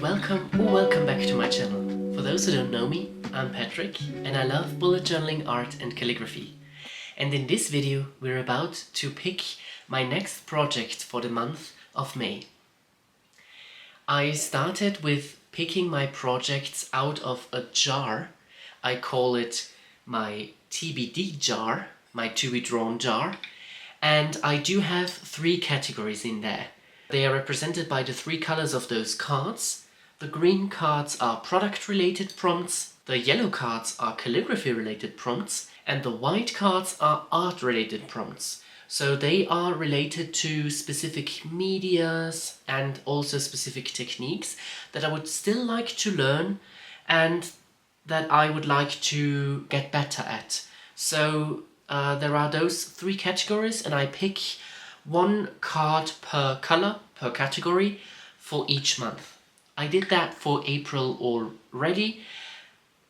welcome or welcome back to my channel. For those who don't know me, I'm Patrick and I love bullet journaling, art and calligraphy. And in this video we're about to pick my next project for the month of May. I started with picking my projects out of a jar. I call it my TBD jar, my to be drawn jar, and I do have 3 categories in there. They are represented by the 3 colors of those cards. The green cards are product-related prompts, the yellow cards are calligraphy-related prompts, and the white cards are art-related prompts. So they are related to specific medias and also specific techniques that I would still like to learn and that I would like to get better at. So there are those 3 categories and I pick 1 card per color, per category, for each month. I did that for April already,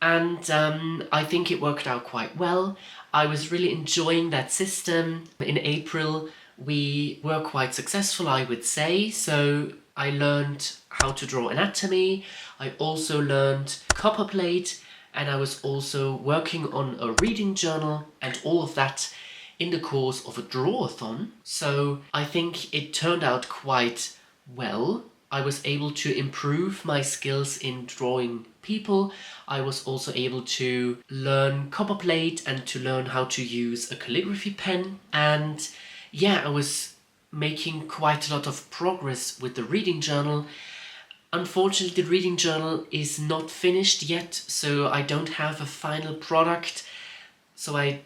and I think it worked out quite well. I was really enjoying that system. In April we were quite successful, I would say, so I learned how to draw anatomy, I also learned copperplate, and I was also working on a reading journal, and all of that in the course of a draw-a-thon. So I think it turned out quite well. I was able to improve my skills in drawing people. I was also able to learn copperplate and to learn how to use a calligraphy pen. And yeah, I was making quite a lot of progress with the reading journal. Unfortunately, the reading journal is not finished yet, so I don't have a final product. So I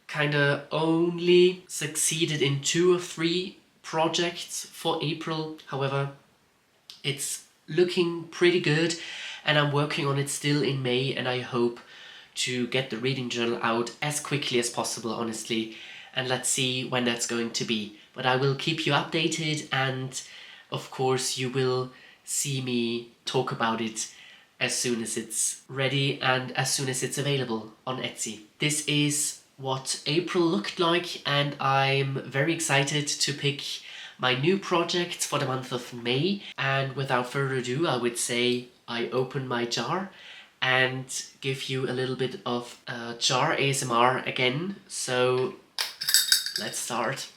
kinda only succeeded in 2 or 3 projects for April. However, it's looking pretty good and I'm working on it still in May, and I hope to get the reading journal out as quickly as possible, honestly, and let's see when that's going to be. But I will keep you updated, and of course you will see me talk about it as soon as it's ready and as soon as it's available on Etsy. This is what April looked like, and I'm very excited to pick my new projects for the month of May. And without further ado, I would say I open my jar and give you a little bit of jar ASMR again. So let's start.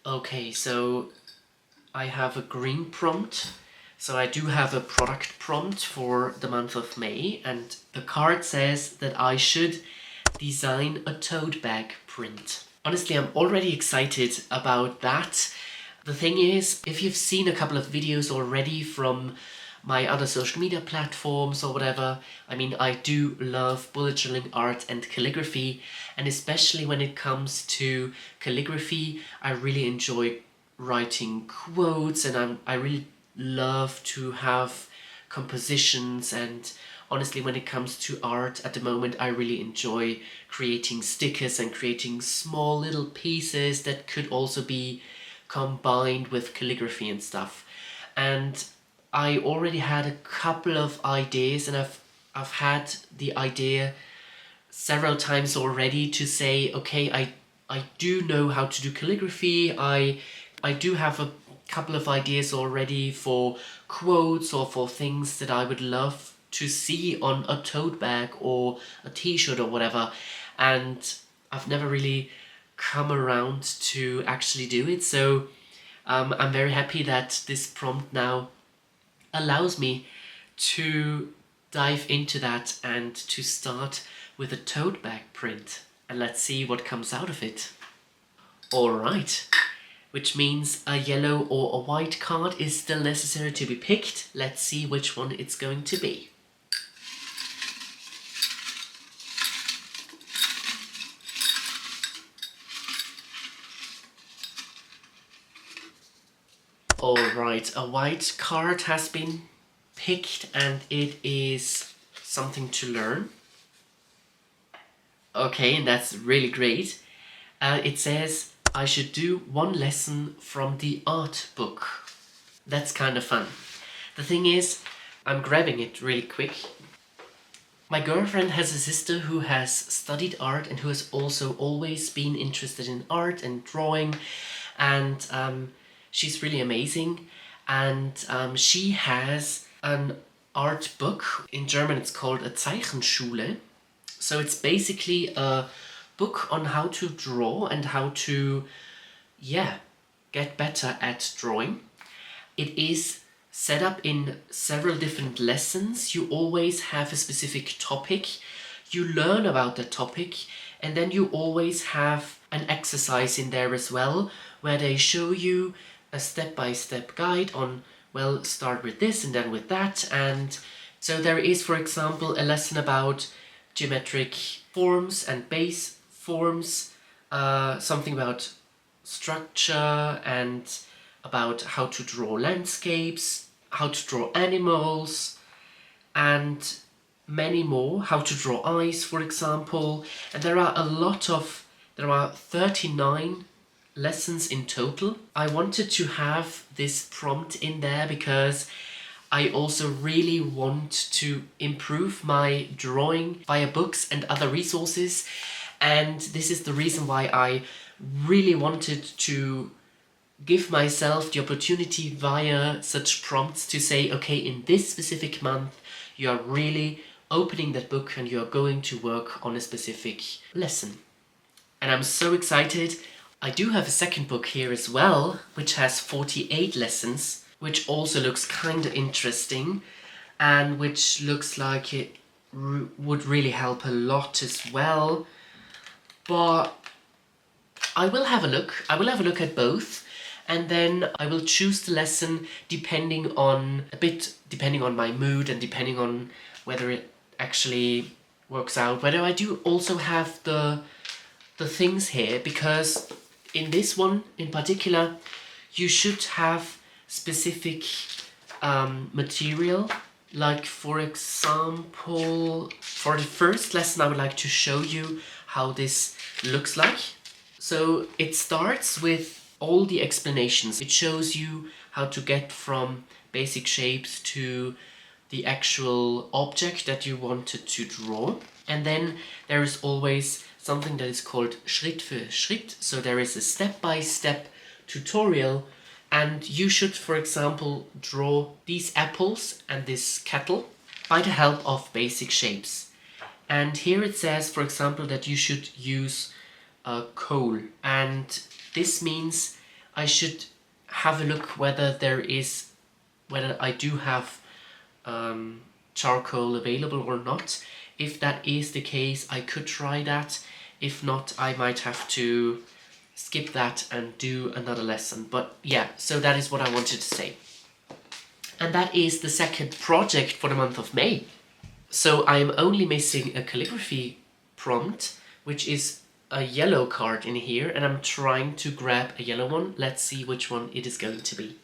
Okay, so I have a green prompt. So I do have a product prompt for the month of May, and the card says that I should design a tote bag print. Honestly, I'm already excited about that. The thing is, if you've seen a couple of videos already from my other social media platforms or whatever, I mean, I do love bullet journaling, art and calligraphy, and especially when it comes to calligraphy, I really enjoy writing quotes, and I really love to have compositions. And honestly, when it comes to art at the moment, I really enjoy creating stickers and creating small little pieces that could also be combined with calligraphy and stuff. And I already had a couple of ideas, and I've had the idea several times already to say, okay, I do know how to do calligraphy, I do have a couple of ideas already for quotes or for things that I would love to see on a tote bag or a t-shirt or whatever, and I've never really come around to actually do it. So I'm very happy that this prompt now allows me to dive into that and to start with a tote bag print, and let's see what comes out of it. Alright, which means a yellow or a white card is still necessary to be picked. Let's see which one it's going to be. Alright, a white card has been picked, and it is something to learn. Okay, and that's really great. It says I should do 1 lesson from the art book. That's kind of fun. The thing is, I'm grabbing it really quick. My girlfriend has a sister who has studied art and who has also always been interested in art and drawing, and she's really amazing. And she has an art book. In German it's called a Zeichenschule. So it's basically a book on how to draw and how to, yeah, get better at drawing. It is set up in several different lessons. You always have a specific topic. You learn about the topic, and then you always have an exercise in there as well, where they show you a step-by-step guide on, well, start with this and then with that. And so there is, for example, a lesson about geometric forms and base forms, something about structure and about how to draw landscapes, how to draw animals, and many more, how to draw eyes, for example. And there are 39 lessons in total. I wanted to have this prompt in there because I also really want to improve my drawing via books and other resources, and this is the reason why I really wanted to give myself the opportunity via such prompts to say, okay, in this specific month you are really opening that book and you are going to work on a specific lesson. And I'm so excited. I do have a second book here as well, which has 48 lessons, which also looks kind of interesting and which looks like it would really help a lot as well. But I will have a look. I will have a look at both, and then I will choose the lesson depending on my mood and depending on whether it actually works out, whether I do also have the things here, because in this one in particular you should have specific material. Like, for example, for the first lesson I would like to show you how this looks like. So it starts with all the explanations. It shows you how to get from basic shapes to the actual object that you wanted to draw. And then there is always something that is called Schritt für Schritt. So there is a step-by-step tutorial, and you should, for example, draw these apples and this kettle by the help of basic shapes. And here it says, for example, that you should use a coal, and this means I should have a look whether I do have charcoal available or not. If that is the case, I could try that. If not, I might have to skip that and do another lesson. But yeah, so that is what I wanted to say. And that is the second project for the month of May. So I'm only missing a calligraphy prompt, which is a yellow card in here, and I'm trying to grab a yellow one. Let's see which one it is going to be.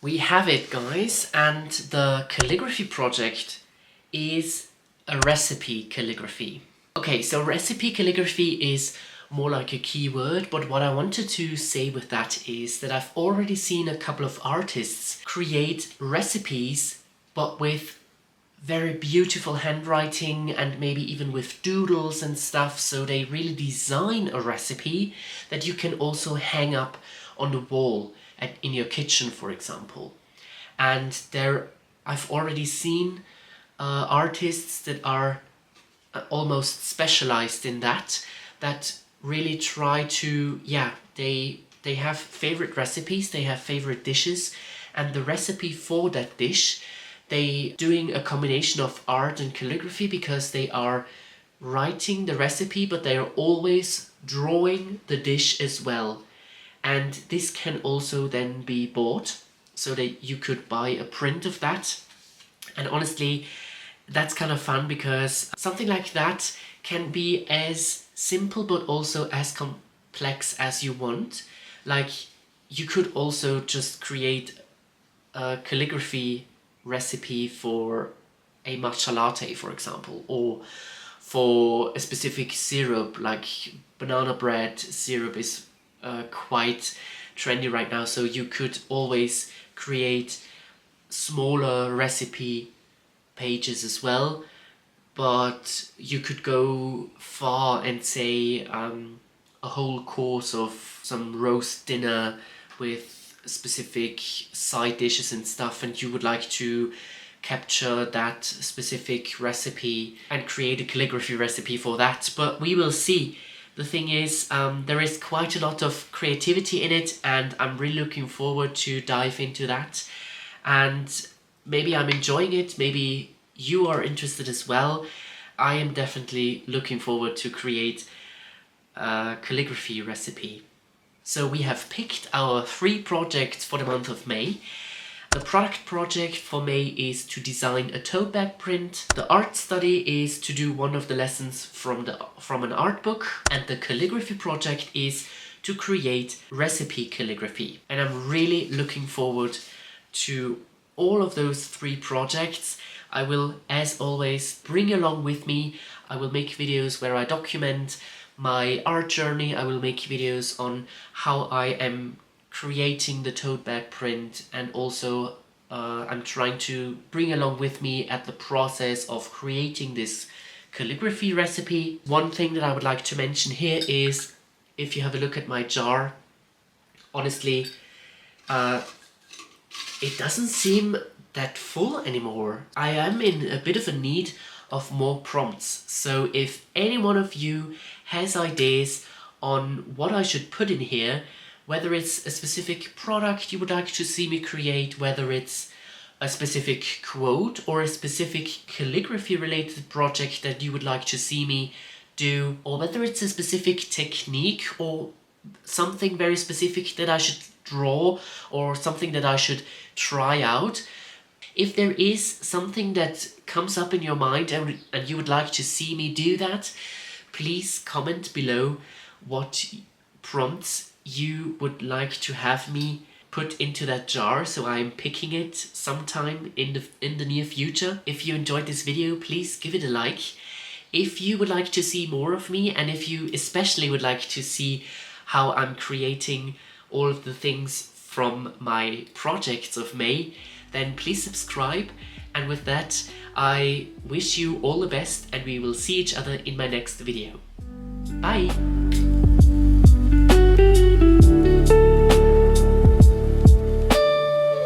We have it, guys, and the calligraphy project is a recipe calligraphy. Okay, so recipe calligraphy is more like a keyword, but what I wanted to say with that is that I've already seen a couple of artists create recipes, but with very beautiful handwriting and maybe even with doodles and stuff. So they really design a recipe that you can also hang up on the wall in your kitchen, for example. And I've already seen artists that are almost specialized in that really try to, they have favorite recipes, they have favorite dishes, and the recipe for that dish, they doing a combination of art and calligraphy, because they are writing the recipe, but they are always drawing the dish as well. And this can also then be bought, so that you could buy a print of that. And honestly, that's kind of fun, because something like that can be as simple but also as complex as you want. Like, you could also just create a calligraphy recipe for a matcha latte, for example, or for a specific syrup, like banana bread syrup is quite trendy right now, so you could always create smaller recipe pages as well, but you could go far and say a whole course of some roast dinner with specific side dishes and stuff, and you would like to capture that specific recipe and create a calligraphy recipe for that. But we will see. The thing is, there is quite a lot of creativity in it, and I'm really looking forward to dive into that. And maybe I'm enjoying it, maybe you are interested as well. I am definitely looking forward to create a calligraphy recipe. So we have picked our 3 projects for the month of May. The product project for May is to design a tote bag print. The art study is to do one of the lessons from an art book. And the calligraphy project is to create recipe calligraphy. And I'm really looking forward to all of those 3 projects. I will, as always, bring along with me. I will make videos where I document my art journey. I will make videos on how I am creating the tote bag print, and also I'm trying to bring along with me at the process of creating this calligraphy recipe. One thing that I would like to mention here is, if you have a look at my jar, honestly, it doesn't seem that full anymore. I am in a bit of a need of more prompts, so if any one of you has ideas on what I should put in here, whether it's a specific product you would like to see me create, whether it's a specific quote or a specific calligraphy related project that you would like to see me do, or whether it's a specific technique or something very specific that I should draw or something that I should try out. If there is something that comes up in your mind and you would like to see me do that, please comment below what prompts you would like to have me put into that jar, so I'm picking it sometime in the near future. If you enjoyed this video, please give it a like. If you would like to see more of me, and if you especially would like to see how I'm creating all of the things from my projects of May, then please subscribe. And with that, I wish you all the best, and we will see each other in my next video. Bye!